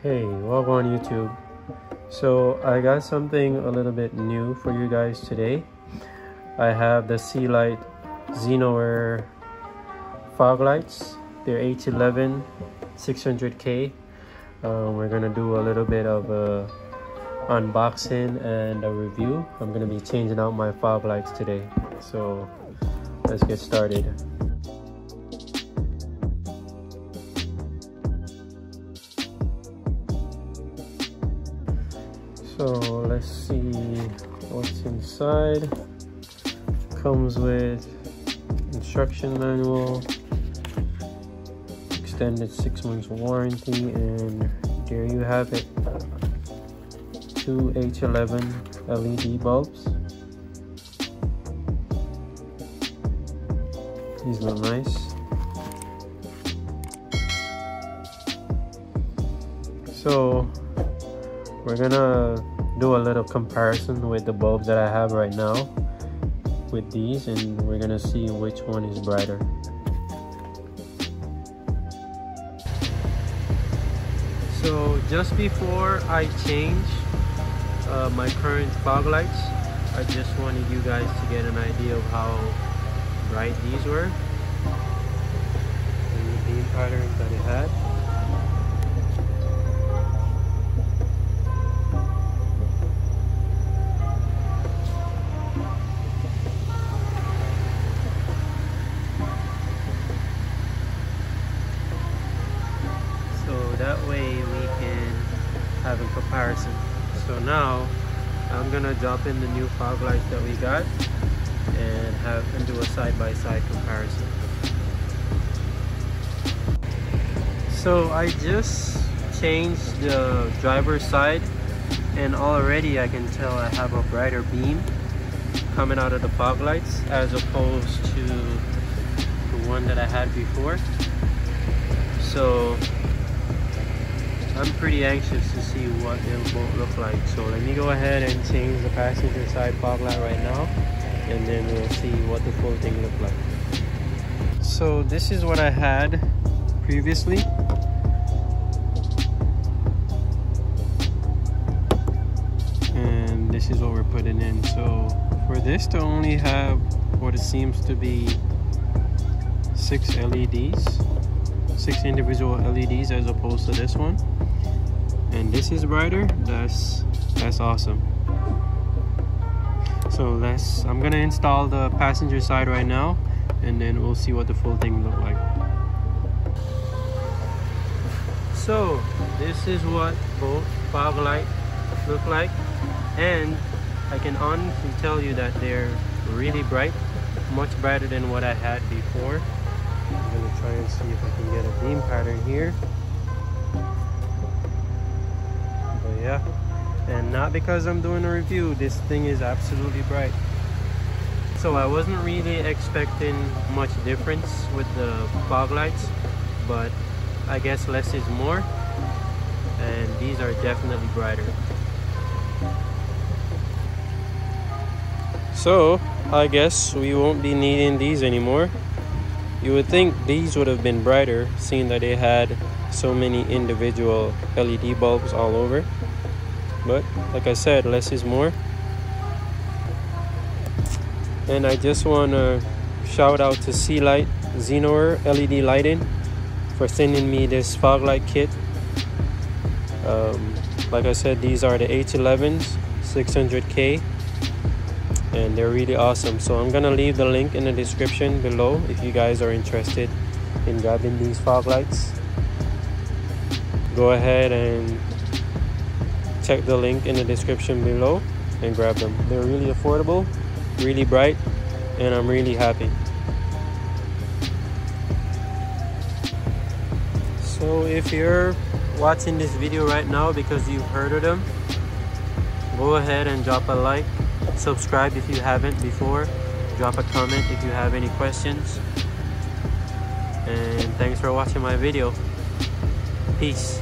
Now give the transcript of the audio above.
Hey, welcome on YouTube. So I got something a little bit new for you guys today. I have the Sealight Xenower Fog lights. They're H11 600K. We're gonna do a little bit of a unboxing and a review. I'm gonna be changing out my fog lights today. So let's get started. So let's see what's inside. Comes with instruction manual, extended 6 months warranty, and there you have it. 2 H11 LED bulbs. These look nice. So we're gonna do a little comparison with the bulbs that I have right now with these, and we're gonna see which one is brighter. So just before I change my current fog lights, I just wanted you guys to get an idea of how bright these were and the beam patterns that it had. That way we can have a comparison. So now I'm gonna drop in the new fog lights that we got and do a side-by-side comparison. So I just changed the driver's side, and already I can tell I have a brighter beam coming out of the fog lights as opposed to the one that I had before. So I'm pretty anxious to see what they'll both look like. So let me go ahead and change the passenger side fog light right now, and then we'll see what the full thing looked like. So this is what I had previously. And this is what we're putting in. So for this to only have what it seems to be 6 LEDs, 6 individual LEDs as opposed to this one, and this is brighter, that's awesome. So I'm gonna install the passenger side right now, and then we'll see what the full thing look like. So this is what both fog lights look like, and I can honestly tell you that they're really bright, much brighter than what I had before. I'm gonna try and see if I can get a beam pattern here. But yeah, and not because I'm doing a review, this thing is absolutely bright. So I wasn't really expecting much difference with the fog lights, but I guess less is more, and these are definitely brighter. So I guess we won't be needing these anymore. You would think these would have been brighter, seeing that they had so many individual LED bulbs all over. But like I said, less is more. And I just want to shout out to Sealight Xenower LED Lighting for sending me this fog light kit. Like I said, these are the H11s, 600K. And they're really awesome. So I'm gonna leave the link in the description below if you guys are interested in grabbing these fog lights. Go ahead and check the link in the description below and grab them. They're really affordable, really bright, and I'm really happy. So if you're watching this video right now because you've heard of them, go ahead and drop a like. Subscribe if you haven't before. Drop a comment if you have any questions. And thanks for watching my video. Peace.